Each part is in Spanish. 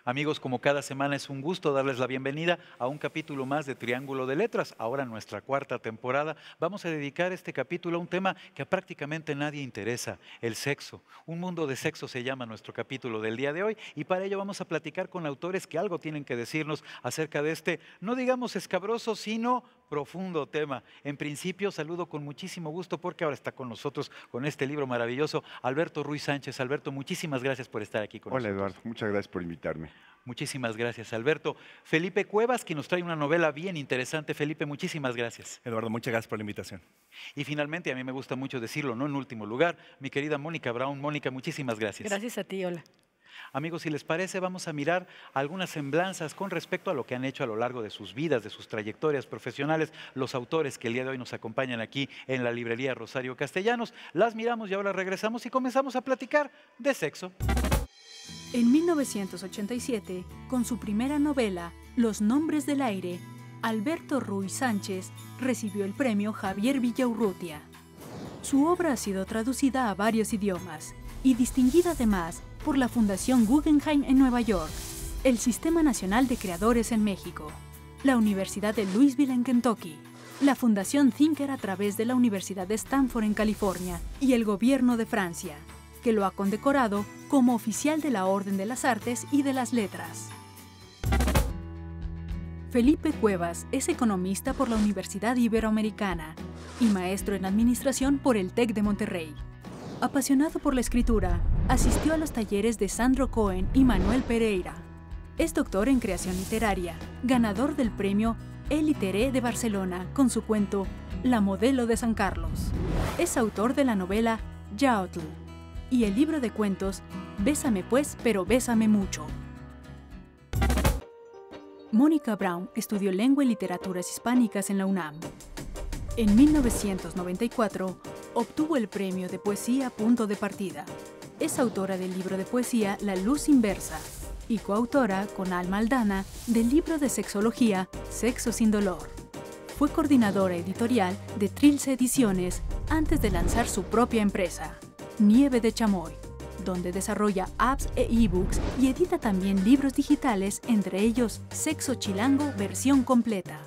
Amigos, como cada semana es un gusto darles la bienvenida a un capítulo más de Triángulo de Letras. Ahora en nuestra cuarta temporada vamos a dedicar este capítulo a un tema que a prácticamente nadie interesa, el sexo. Un mundo de sexo se llama nuestro capítulo del día de hoy y para ello vamos a platicar con autores que algo tienen que decirnos acerca de este, no digamos escabroso, sino profundo tema. En principio saludo con muchísimo gusto porque ahora está con nosotros con este libro maravilloso Alberto Ruiz Sánchez. Alberto, muchísimas gracias por estar aquí con Hola nosotros. Eduardo, muchas gracias por invitarme. Muchísimas gracias, Alberto. Felipe Cuevas, que nos trae una novela bien interesante. Felipe, muchísimas gracias. Eduardo, muchas gracias por la invitación. Y finalmente, a mí me gusta mucho decirlo, no en último lugar, mi querida Mónica Brown. Mónica, muchísimas gracias. Gracias a ti, hola. Amigos, si les parece, vamos a mirar algunas semblanzas con respecto a lo que han hecho a lo largo de sus vidas, de sus trayectorias profesionales, los autores que el día de hoy nos acompañan aquí en la librería Rosario Castellanos. Las miramos y ahora regresamos y comenzamos a platicar de sexo. En 1987, con su primera novela, Los nombres del aire, Alberto Ruiz Sánchez recibió el premio Javier Villaurrutia. Su obra ha sido traducida a varios idiomas y distinguida además por la Fundación Guggenheim en Nueva York, el Sistema Nacional de Creadores en México, la Universidad de Louisville en Kentucky, la Fundación Thinker a través de la Universidad de Stanford en California y el Gobierno de Francia, que lo ha condecorado como oficial de la Orden de las Artes y de las Letras. Felipe Cuevas es economista por la Universidad Iberoamericana y maestro en administración por el TEC de Monterrey. Apasionado por la escritura, asistió a los talleres de Sandro Cohen y Manuel Pereira. Es doctor en creación literaria, ganador del premio El Literé de Barcelona con su cuento La modelo de San Carlos. Es autor de la novela Yaotl y el libro de cuentos Bésame pues, pero bésame mucho. Mónica Brown estudió lengua y literaturas hispánicas en la UNAM. En 1994 obtuvo el premio de poesía Punto de Partida. Es autora del libro de poesía La luz inversa y coautora con Alma Aldana del libro de sexología Sexo sin dolor. Fue coordinadora editorial de Trilce Ediciones antes de lanzar su propia empresa, Nieve de Chamoy, donde desarrolla apps e ebooks y edita también libros digitales, entre ellos Sexo Chilango versión completa.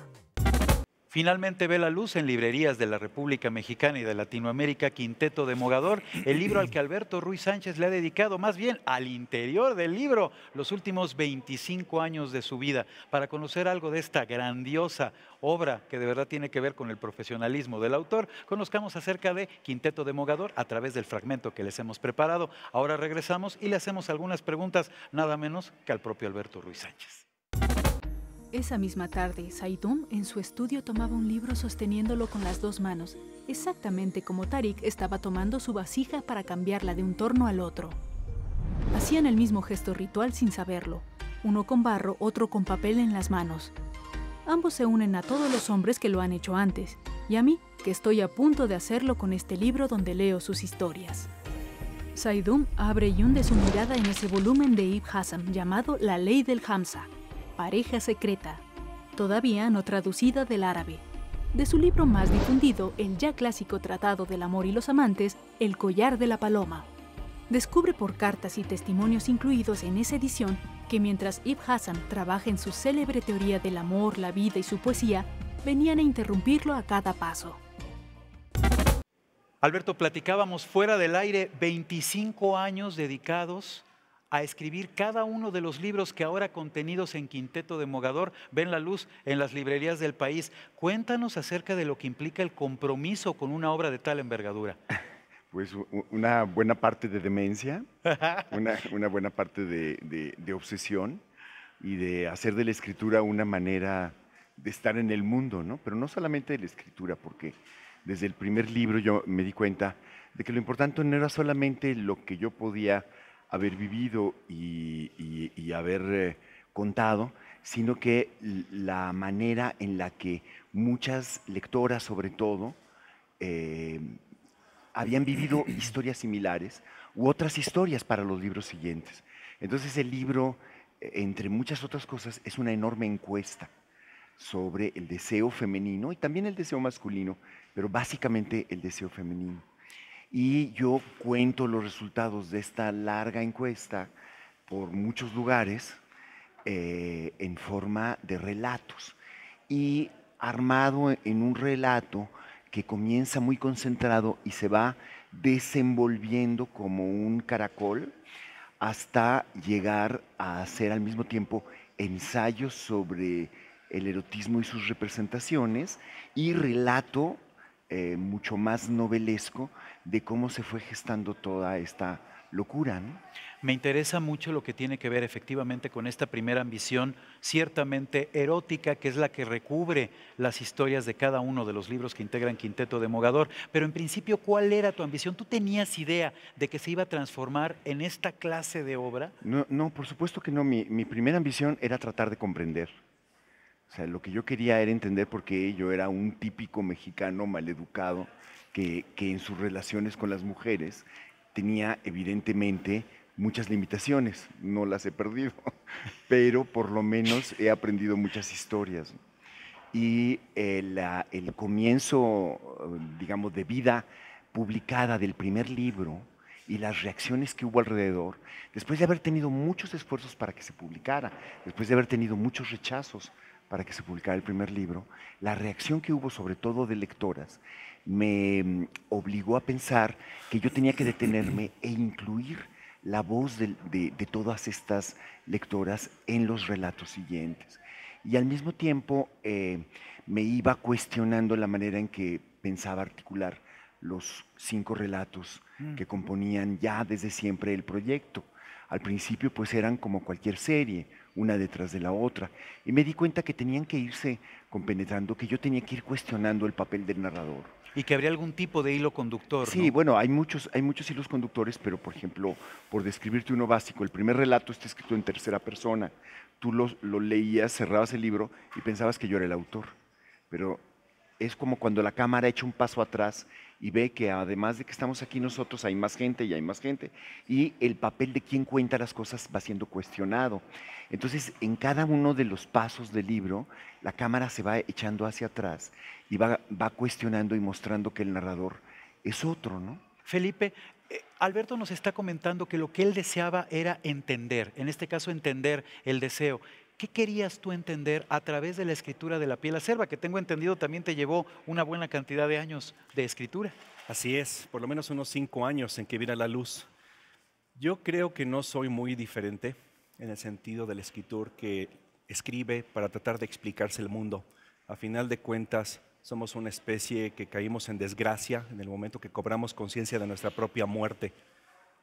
Finalmente ve la luz en librerías de la República Mexicana y de Latinoamérica Quinteto de Mogador, el libro al que Alberto Ruiz Sánchez le ha dedicado, más bien al interior del libro, los últimos 25 años de su vida, para conocer algo de esta grandiosa obra que de verdad tiene que ver con el profesionalismo del autor. Conozcamos acerca de Quinteto de Mogador a través del fragmento que les hemos preparado. Ahora regresamos y le hacemos algunas preguntas, nada menos que al propio Alberto Ruiz Sánchez. Esa misma tarde, Saidum en su estudio tomaba un libro sosteniéndolo con las dos manos, exactamente como Tarik estaba tomando su vasija para cambiarla de un torno al otro. Hacían el mismo gesto ritual sin saberlo, uno con barro, otro con papel en las manos. Ambos se unen a todos los hombres que lo han hecho antes, y a mí, que estoy a punto de hacerlo con este libro donde leo sus historias. Saidum abre y hunde su mirada en ese volumen de Ibn Hazm llamado La Ley del Hamsa, Pareja Secreta, todavía no traducida del árabe. De su libro más difundido, el ya clásico Tratado del Amor y los Amantes, El Collar de la Paloma. Descubre por cartas y testimonios incluidos en esa edición que mientras Ibn Hazm trabaja en su célebre teoría del amor, la vida y su poesía, venían a interrumpirlo a cada paso. Alberto, platicábamos fuera del aire 25 años dedicados a escribir cada uno de los libros que ahora contenidos en Quinteto de Mogador ven la luz en las librerías del país. Cuéntanos acerca de lo que implica el compromiso con una obra de tal envergadura. Pues una buena parte de demencia, una buena parte de obsesión y de hacer de la escritura una manera de estar en el mundo, ¿no? Pero no solamente de la escritura, porque Desde el primer libro yo me di cuenta de que lo importante no era solamente lo que yo podía haber vivido y haber contado, sino que la manera en la que muchas lectoras, sobre todo, eh, habían vivido historias similares u otras historias para los libros siguientes. Entonces el libro, entre muchas otras cosas, es una enorme encuesta sobre el deseo femenino y también el deseo masculino, pero básicamente el deseo femenino. Y yo cuento los resultados de esta larga encuesta por muchos lugares en forma de relatos y armado en un relato que comienza muy concentrado y se va desenvolviendo como un caracol hasta llegar a hacer al mismo tiempo ensayos sobre el erotismo y sus representaciones y relato mucho más novelesco de cómo se fue gestando toda esta locura, ¿no? Me interesa mucho lo que tiene que ver efectivamente con esta primera ambición, ciertamente erótica, que es la que recubre las historias de cada uno de los libros que integran Quinteto de Mogador. Pero en principio, ¿cuál era tu ambición? ¿Tú tenías idea de que se iba a transformar en esta clase de obra? No, no, por supuesto que no. Mi primera ambición era tratar de comprender. O sea, lo que yo quería era entender por qué yo era un típico mexicano maleducado que en sus relaciones con las mujeres tenía evidentemente muchas limitaciones. No las he perdido, pero por lo menos he aprendido muchas historias. Y el comienzo, digamos, de vida publicada del primer libro y las reacciones que hubo alrededor, después de haber tenido muchos esfuerzos para que se publicara, después de haber tenido muchos rechazos para que se publicara el primer libro, la reacción que hubo sobre todo de lectoras me obligó a pensar que yo tenía que detenerme e incluir la voz de todas estas lectoras en los relatos siguientes. Y al mismo tiempo me iba cuestionando la manera en que pensaba articular los 5 relatos que componían ya desde siempre el proyecto. Al principio pues eran como cualquier serie, una detrás de la otra, y me di cuenta que tenían que irse compenetrando, que yo tenía que ir cuestionando el papel del narrador. Y que habría algún tipo de hilo conductor, Sí, ¿no? bueno, hay muchos hilos conductores, pero por ejemplo, por describirte uno básico, el primer relato está escrito en tercera persona. Tú lo leías, cerrabas el libro y pensabas que yo era el autor. Pero es como cuando la cámara echa un paso atrás y ve que además de que estamos aquí nosotros, hay más gente y hay más gente. Y el papel de quien cuenta las cosas va siendo cuestionado. Entonces, en cada uno de los pasos del libro, la cámara se va echando hacia atrás y va cuestionando y mostrando que el narrador es otro, ¿no? Felipe, Alberto nos está comentando que lo que él deseaba era entender, en este caso entender el deseo. ¿Qué querías tú entender a través de la escritura de La piel acerba, que tengo entendido también te llevó una buena cantidad de años de escritura? Así es, por lo menos unos 5 años en que viera la luz. Yo creo que no soy muy diferente en el sentido del escritor que escribe para tratar de explicarse el mundo. A final de cuentas, somos una especie que caímos en desgracia en el momento que cobramos conciencia de nuestra propia muerte.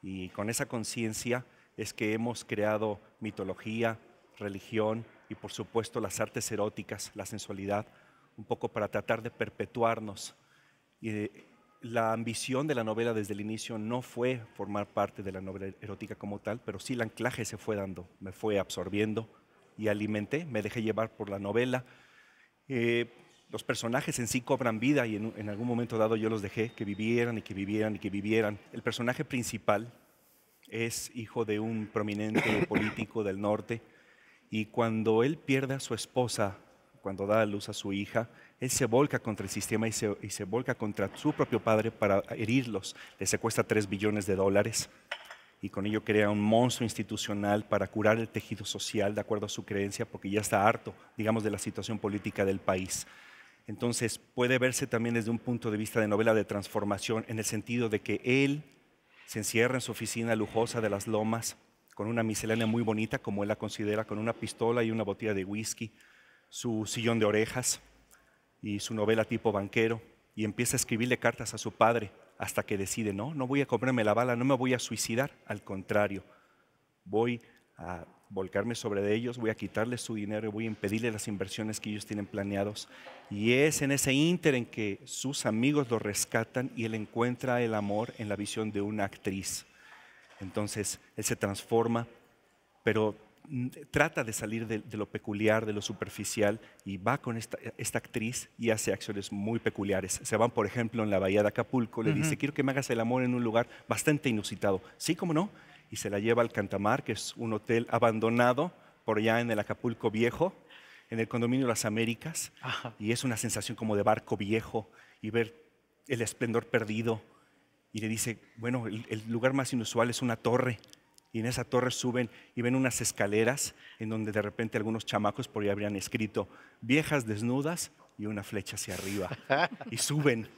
Y con esa conciencia es que hemos creado mitología, religión y por supuesto las artes eróticas, la sensualidad, un poco para tratar de perpetuarnos. Y la ambición de la novela desde el inicio no fue formar parte de la novela erótica como tal, pero sí el anclaje se fue dando, me fue absorbiendo y alimenté, me dejé llevar por la novela. Los personajes en sí cobran vida y en algún momento dado yo los dejé que vivieran y que vivieran y que vivieran. El personaje principal es hijo de un prominente político del norte y cuando él pierde a su esposa, cuando da a luz a su hija, él se volca contra el sistema y se volca contra su propio padre para herirlos. Le secuestra $3 billones y con ello crea un monstruo institucional para curar el tejido social de acuerdo a su creencia porque ya está harto, digamos, de la situación política del país. Entonces puede verse también desde un punto de vista de novela de transformación en el sentido de que él se encierra en su oficina lujosa de las Lomas con una miscelánea muy bonita, como él la considera, con una pistola y una botella de whisky, su sillón de orejas y su novela tipo banquero, y empieza a escribirle cartas a su padre hasta que decide, no voy a comerme la bala, no me voy a suicidar, al contrario, voy a volcarme sobre ellos, voy a quitarles su dinero y voy a impedirles las inversiones que ellos tienen planeados. Y es en ese ínter en que sus amigos lo rescatan y él encuentra el amor en la visión de una actriz. Entonces él se transforma, pero trata de salir de lo peculiar, de lo superficial, y va con esta actriz y hace acciones muy peculiares. Se van, por ejemplo, en la bahía de Acapulco, le dice, quiero que me hagas el amor en un lugar bastante inusitado. Sí, ¿cómo no? Y se la lleva al Cantamar, que es un hotel abandonado por allá en el Acapulco Viejo, en el condominio Las Américas. Ajá. Y es una sensación como de barco viejo y ver el esplendor perdido. Y le dice, bueno, el lugar más inusual es una torre. Y en esa torre suben y ven unas escaleras en donde de repente algunos chamacos por ahí habrían escrito viejas desnudas y una flecha hacia arriba. Y suben.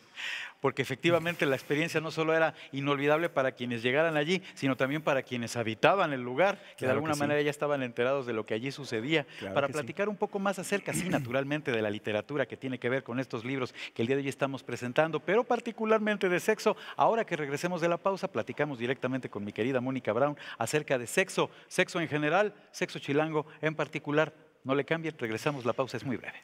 Porque efectivamente la experiencia no solo era inolvidable para quienes llegaran allí, sino también para quienes habitaban el lugar, que Claro de alguna que sí. manera ya estaban enterados de lo que allí sucedía. Claro Para que sí. platicar un poco más acerca, sí, naturalmente, de la literatura que tiene que ver con estos libros que el día de hoy estamos presentando, pero particularmente de sexo. Ahora que regresemos de la pausa, platicamos directamente con mi querida Mónica Brown acerca de sexo, sexo en general, sexo chilango en particular. No le cambien, regresamos, la pausa es muy breve.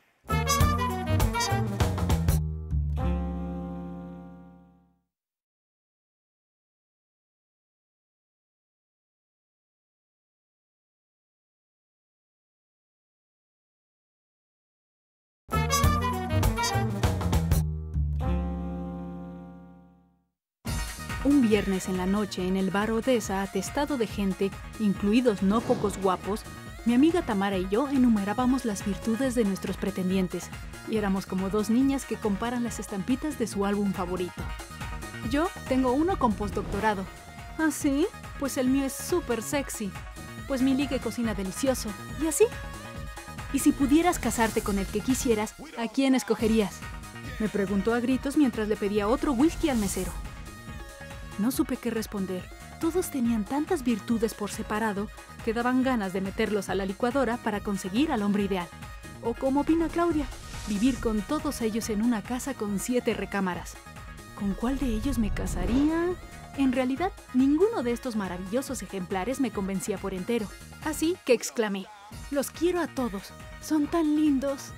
Un viernes en la noche en el bar Odessa, atestado de gente, incluidos no pocos guapos, mi amiga Tamara y yo enumerábamos las virtudes de nuestros pretendientes y éramos como dos niñas que comparan las estampitas de su álbum favorito. Yo tengo uno con postdoctorado. ¿Ah, sí? Pues el mío es súper sexy. Pues mi ligue cocina delicioso. ¿Y así? ¿Y si pudieras casarte con el que quisieras, a quién escogerías? Me preguntó a gritos mientras le pedía otro whisky al mesero. No supe qué responder. Todos tenían tantas virtudes por separado que daban ganas de meterlos a la licuadora para conseguir al hombre ideal. O como opina Claudia, vivir con todos ellos en una casa con 7 recámaras. ¿Con cuál de ellos me casaría? En realidad, ninguno de estos maravillosos ejemplares me convencía por entero. Así que exclamé, los quiero a todos, son tan lindos.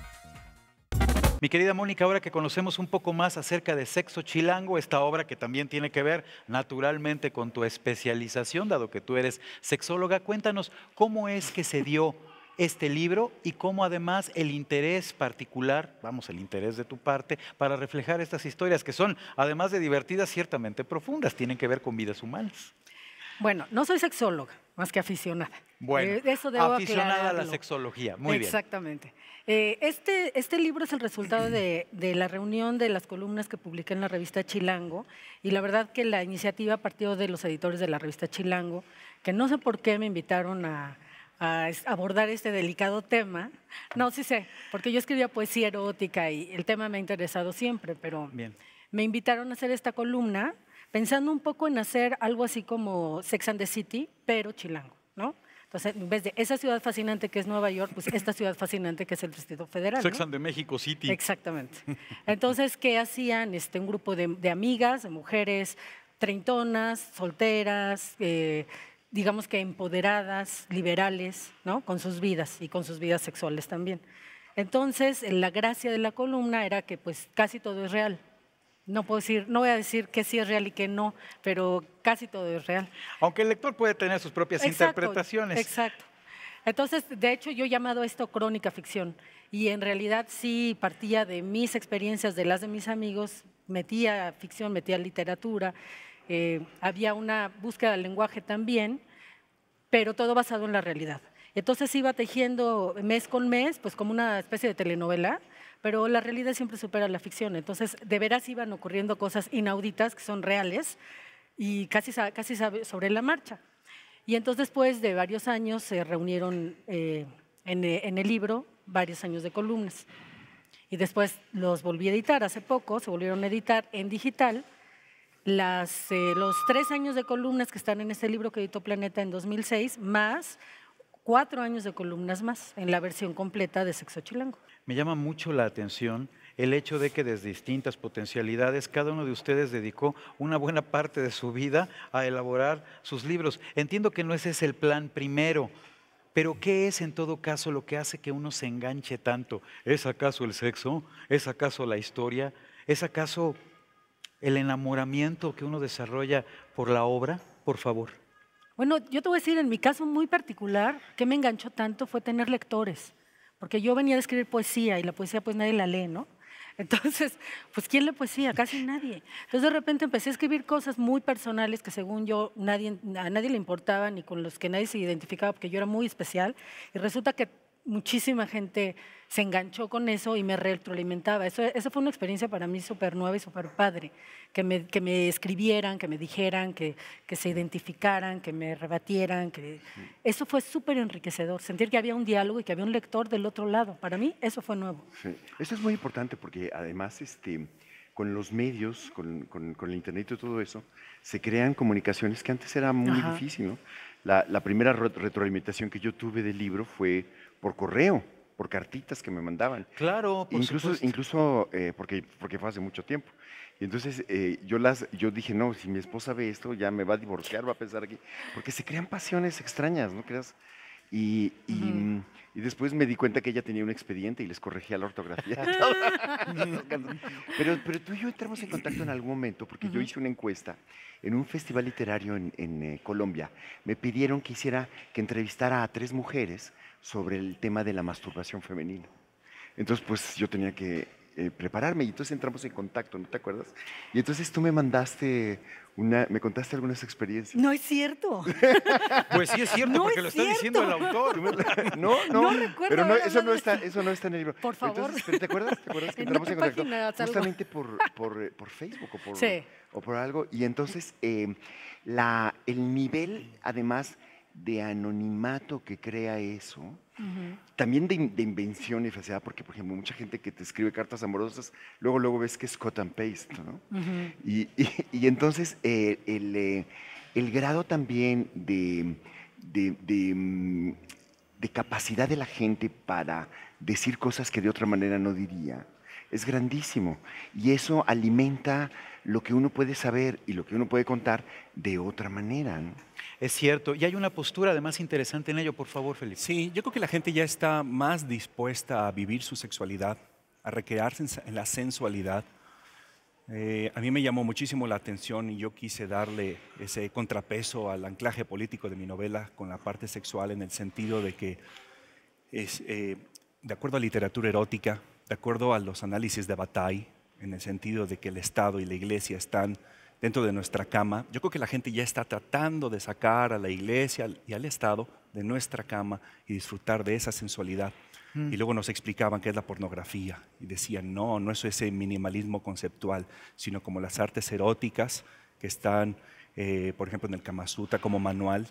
Mi querida Mónica, ahora que conocemos un poco más acerca de Sexo Chilango, esta obra que también tiene que ver naturalmente con tu especialización, dado que tú eres sexóloga, cuéntanos cómo es que se dio este libro y cómo además el interés particular, vamos, el interés de tu parte, para reflejar estas historias que son, además de divertidas, ciertamente profundas, tienen que ver con vidas humanas. Bueno, no soy sexóloga, más que aficionada. Bueno, Eso debo aficionada a la aclararlo. sexología, muy bien. Exactamente. Este libro es el resultado de la reunión de las columnas que publiqué en la revista Chilango, y la verdad que la iniciativa partió de los editores de la revista Chilango, que no sé por qué me invitaron a abordar este delicado tema. No, sí sé, porque yo escribía poesía erótica y el tema me ha interesado siempre, pero Bien. me invitaron a hacer esta columna pensando un poco en hacer algo así como Sex and the City, pero chilango, ¿no? Entonces, en vez de esa ciudad fascinante que es Nueva York, pues esta ciudad fascinante que es el Distrito Federal, Sex ¿no? and the México City. Exactamente. Entonces, ¿qué hacían? Un grupo de amigas, de mujeres treintonas, solteras, digamos que empoderadas, liberales, ¿no? Con sus vidas y con sus vidas sexuales también. Entonces, la gracia de la columna era que pues casi todo es real. No voy a decir que sí es real y que no, pero casi todo es real. Aunque el lector puede tener sus propias interpretaciones. Exacto. Entonces, de hecho, yo he llamado esto crónica ficción, y en realidad sí partía de mis experiencias, de las de mis amigos, metía ficción, metía literatura, había una búsqueda del lenguaje también, pero todo basado en la realidad. Entonces iba tejiendo mes con mes, pues como una especie de telenovela, pero la realidad siempre supera la ficción. Entonces, de veras iban ocurriendo cosas inauditas que son reales y casi sobre la marcha. Y entonces, después de varios años, se reunieron en el libro varios años de columnas. Y después los volví a editar, hace poco se volvieron a editar en digital. Los 3 años de columnas que están en este libro que editó Planeta en 2006, más 4 años de columnas más en la versión completa de Sexo Chilango. Me llama mucho la atención el hecho de que desde distintas potencialidades cada uno de ustedes dedicó una buena parte de su vida a elaborar sus libros. Entiendo que no ese es el plan primero, Pero ¿qué es en todo caso lo que hace que uno se enganche tanto? ¿Es acaso el sexo? ¿Es acaso la historia? ¿Es acaso el enamoramiento que uno desarrolla por la obra? Por favor. Bueno, yo te voy a decir, en mi caso muy particular, que me enganchó tanto fue tener lectores, porque yo venía de escribir poesía y la poesía pues nadie la lee, ¿no? Entonces, pues ¿quién lee poesía? Casi nadie. Entonces de repente empecé a escribir cosas muy personales que según yo a nadie le importaban y con los que nadie se identificaba porque yo era muy especial y resulta que muchísima gente se enganchó con eso y me retroalimentaba. Eso fue una experiencia para mí súper nueva y súper padre, que me escribieran, que me dijeran, que se identificaran, que me rebatieran. Eso fue súper enriquecedor, sentir que había un diálogo y que había un lector del otro lado. Para mí eso fue nuevo. Sí. Eso es muy importante porque además con los medios, con el internet y todo eso, se crean comunicaciones que antes era muy difícil, ¿no? La primera retroalimentación que yo tuve del libro fue por correo, por cartitas que me mandaban. Claro, por supuesto. Incluso porque fue hace mucho tiempo. Y entonces yo dije, no, si mi esposa ve esto, ya me va a divorciar, va a pensar aquí. Porque se crean pasiones extrañas, ¿no creas? Y después me di cuenta que ella tenía un expediente y les corregía la ortografía. pero tú y yo entramos en contacto en algún momento porque yo hice una encuesta en un festival literario en Colombia. Me pidieron que entrevistara a 3 mujeres sobre el tema de la masturbación femenina. Entonces, pues yo tenía que prepararme y entonces entramos en contacto, ¿no te acuerdas? Y entonces tú me contaste algunas experiencias. No es cierto. Pues sí es cierto, No porque es lo está diciendo el autor. No recuerdo Pero haber eso no hablado está en el libro. Por favor. Entonces, ¿pero te acuerdas que ¿En entramos qué en contacto? página salgo? Justamente por Facebook Sí. o por algo. Y entonces el nivel, además de anonimato que crea eso, también de invención y facilidad, porque, por ejemplo, mucha gente que te escribe cartas amorosas, luego ves que es cut and paste, ¿no? Y entonces el grado también de capacidad de la gente para decir cosas que de otra manera no diría es grandísimo. Y eso alimenta lo que uno puede saber y lo que uno puede contar de otra manera, ¿no? Es cierto. Y hay una postura además interesante en ello, por favor, Felipe. Sí, yo creo que la gente ya está más dispuesta a vivir su sexualidad, a recrearse en la sensualidad. A mí me llamó muchísimo la atención y yo quise darle ese contrapeso al anclaje político de mi novela con la parte sexual, en el sentido de que, de acuerdo a literatura erótica, de acuerdo a los análisis de Bataille, en el sentido de que el Estado y la Iglesia están dentro de nuestra cama, yo creo que la gente ya está tratando de sacar a la Iglesia y al Estado de nuestra cama y disfrutar de esa sensualidad. Y luego nos explicaban qué es la pornografía y decían, no es ese minimalismo conceptual, sino como las artes eróticas que están, por ejemplo, en el Kama Sutra como manual,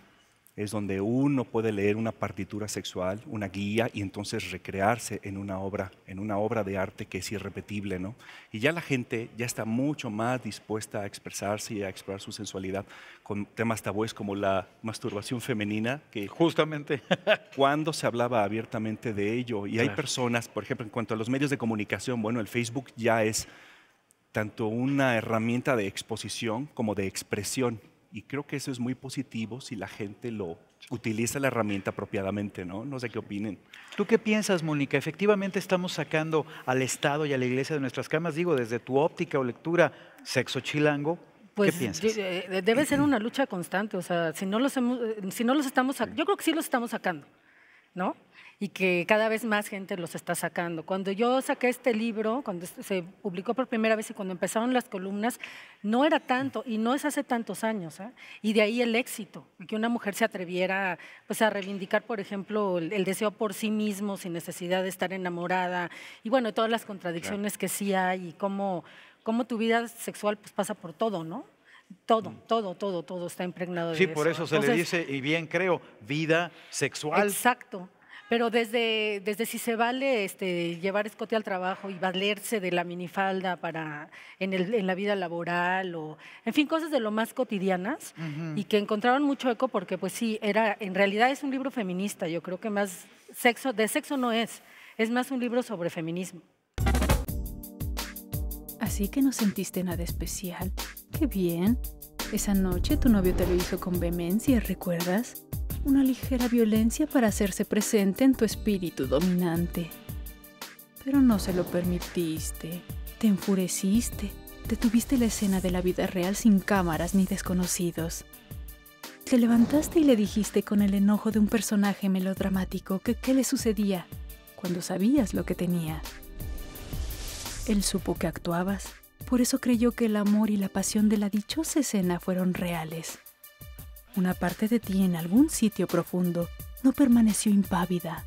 es donde uno puede leer una partitura sexual, una guía, y entonces recrearse en una obra de arte que es irrepetible, ¿no? Y ya la gente ya está mucho más dispuesta a expresarse y a explorar su sensualidad con temas tabúes como la masturbación femenina, que Justamente. cuando se hablaba abiertamente de ello. Y hay Claro. personas, por ejemplo, en cuanto a los medios de comunicación, bueno, el Facebook ya es tanto una herramienta de exposición como de expresión. Y creo que eso es muy positivo si la gente lo utiliza la herramienta apropiadamente, ¿no? No sé qué opinen. ¿Tú qué piensas, Mónica? ¿Efectivamente estamos sacando al Estado y a la Iglesia de nuestras camas? Digo, desde tu óptica o lectura, sexo chilango. Pues ¿Qué piensas? debe ser una lucha constante, o sea, si no los estamos, yo creo que sí los estamos sacando, ¿no? Y que cada vez más gente los está sacando. Cuando yo saqué este libro, cuando se publicó por primera vez y cuando empezaron las columnas, no era tanto y no es hace tantos años, ¿eh? Y de ahí el éxito, que una mujer se atreviera pues, a reivindicar, por ejemplo, el deseo por sí mismo sin necesidad de estar enamorada y bueno, todas las contradicciones que sí hay y cómo tu vida sexual pues, pasa por todo, ¿no? Todo está impregnado de Sí, eso. por eso se le dice, y bien creo, vida sexual. Exacto. Pero desde si se vale llevar escote al trabajo y valerse de la minifalda en la vida laboral o, en fin, cosas de lo más cotidianas y que encontraron mucho eco porque, pues sí, en realidad es un libro feminista. Yo creo que más de sexo no es más un libro sobre feminismo. Así que no sentiste nada especial. ¡Qué bien! Esa noche tu novio te lo hizo con vehemencia, ¿recuerdas? Una ligera violencia para hacerse presente en tu espíritu dominante. Pero no se lo permitiste. Te enfureciste. Detuviste la escena de la vida real sin cámaras ni desconocidos. Te levantaste y le dijiste con el enojo de un personaje melodramático que qué le sucedía cuando sabías lo que tenía. Él supo que actuabas, por eso creyó que el amor y la pasión de la dichosa escena fueron reales. Una parte de ti en algún sitio profundo no permaneció impávida.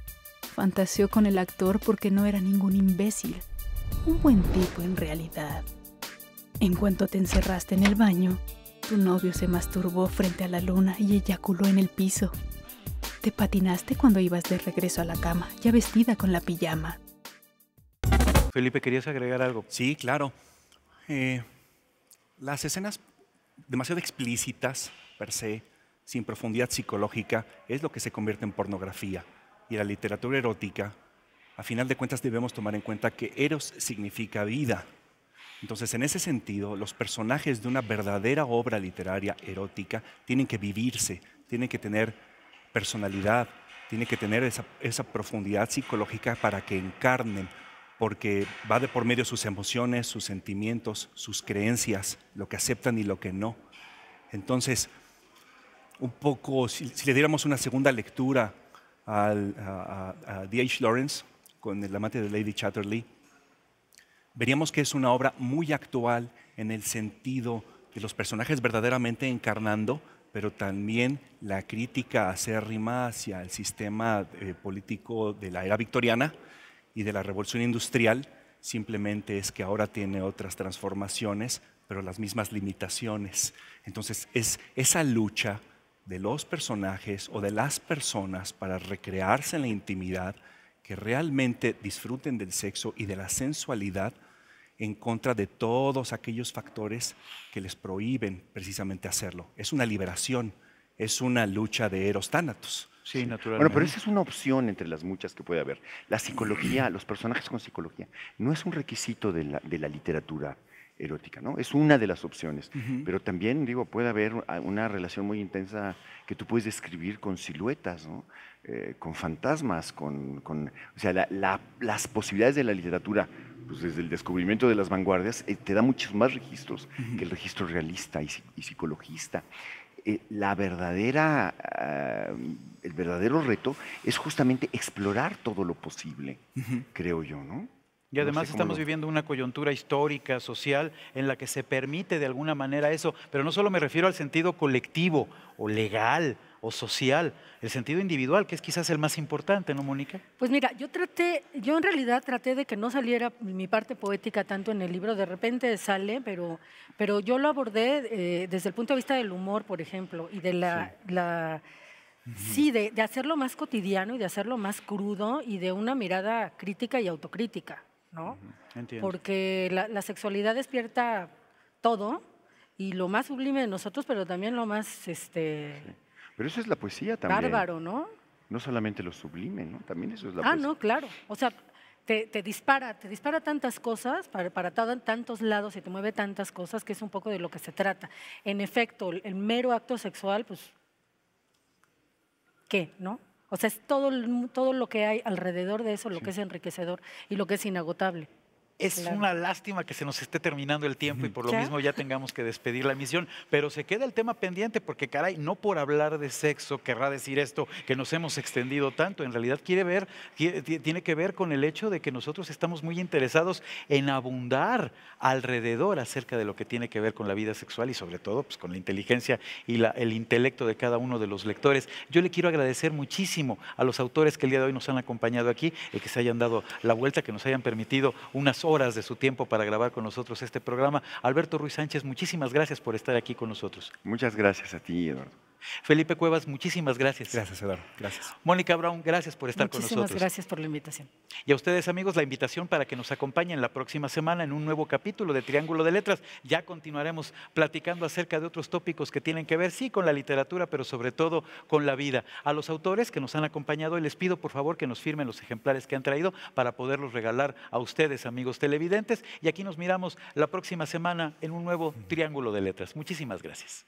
Fantaseó con el actor porque no era ningún imbécil, un buen tipo en realidad. En cuanto te encerraste en el baño, tu novio se masturbó frente a la luna y eyaculó en el piso. Te patinaste cuando ibas de regreso a la cama, ya vestida con la pijama. Felipe, ¿querías agregar algo? Sí, claro. Las escenas demasiado explícitas, per se, sin profundidad psicológica, es lo que se convierte en pornografía. Y la literatura erótica, a final de cuentas, debemos tomar en cuenta que eros significa vida. Entonces, en ese sentido, los personajes de una verdadera obra literaria erótica tienen que vivirse, tienen que tener personalidad, tienen que tener esa profundidad psicológica para que encarnen, porque va de por medio sus emociones, sus sentimientos, sus creencias, lo que aceptan y lo que no. Entonces, un poco, si le diéramos una segunda lectura a D.H. Lawrence, con El amante de Lady Chatterley, veríamos que es una obra muy actual en el sentido de los personajes verdaderamente encarnando, pero también la crítica acérrima hacia el sistema político de la era victoriana y de la revolución industrial. Simplemente es que ahora tiene otras transformaciones, pero las mismas limitaciones. Entonces es esa lucha de los personajes o de las personas para recrearse en la intimidad, que realmente disfruten del sexo y de la sensualidad en contra de todos aquellos factores que les prohíben precisamente hacerlo. Es una liberación, es una lucha de eros tánatos. Sí, naturalmente. Bueno, pero esa es una opción entre las muchas que puede haber. La psicología, los personajes con psicología, no es un requisito de la literatura erótica, ¿no? Es una de las opciones. Pero también, digo, puede haber una relación muy intensa que tú puedes describir con siluetas, ¿no? Con fantasmas, o sea, las posibilidades de la literatura, pues desde el descubrimiento de las vanguardias, te da muchos más registros que el registro realista y psicologista. El verdadero reto es justamente explorar todo lo posible, creo yo, ¿no? Y además No sé estamos viviendo una coyuntura histórica, social, en la que se permite de alguna manera eso, pero no solo me refiero al sentido colectivo o legal o social, el sentido individual, que es quizás el más importante, ¿no, Mónica? Pues mira, yo en realidad traté de que no saliera mi parte poética tanto en el libro, de repente sale, pero yo lo abordé desde el punto de vista del humor, por ejemplo, y de de hacerlo más cotidiano y de hacerlo más crudo y de una mirada crítica y autocrítica, ¿no? Entiendo. Porque la sexualidad despierta todo y lo más sublime de nosotros, pero también lo más Pero eso es la poesía también. bárbaro, ¿no? No solamente lo sublime, ¿no? También eso es la poesía. No, claro. O sea, te dispara tantas cosas para tantos lados y te mueve tantas cosas que es un poco de lo que se trata. En efecto, el mero acto sexual, pues, ¿qué, no? O sea, es todo lo que hay alrededor de eso, lo que es enriquecedor y lo que es inagotable. Es Claro. una lástima que se nos esté terminando el tiempo y por lo ¿Ya? mismo ya tengamos que despedir la emisión, pero se queda el tema pendiente porque, caray, no por hablar de sexo querrá decir esto que nos hemos extendido tanto. En realidad tiene que ver con el hecho de que nosotros estamos muy interesados en abundar alrededor acerca de lo que tiene que ver con la vida sexual y sobre todo pues, con la inteligencia y el intelecto de cada uno de los lectores. Yo le quiero agradecer muchísimo a los autores que el día de hoy nos han acompañado aquí, el que se hayan dado la vuelta, que nos hayan permitido unas horas de su tiempo para grabar con nosotros este programa. Alberto Ruiz Sánchez, muchísimas gracias por estar aquí con nosotros. Muchas gracias a ti, Eduardo. Felipe Cuevas, muchísimas gracias. Gracias, Eduardo. Gracias. Mónica Brown, gracias por estar con Muchísimas nosotros. gracias por la invitación. Y a ustedes, amigos, la invitación para que nos acompañen la próxima semana en un nuevo capítulo de Triángulo de Letras. Ya continuaremos platicando acerca de otros tópicos que tienen que ver, sí, con la literatura, pero sobre todo con la vida. A los autores que nos han acompañado, les pido por favor que nos firmen los ejemplares que han traído para poderlos regalar a ustedes, amigos televidentes. Y aquí nos miramos la próxima semana en un nuevo Triángulo de Letras. Muchísimas gracias.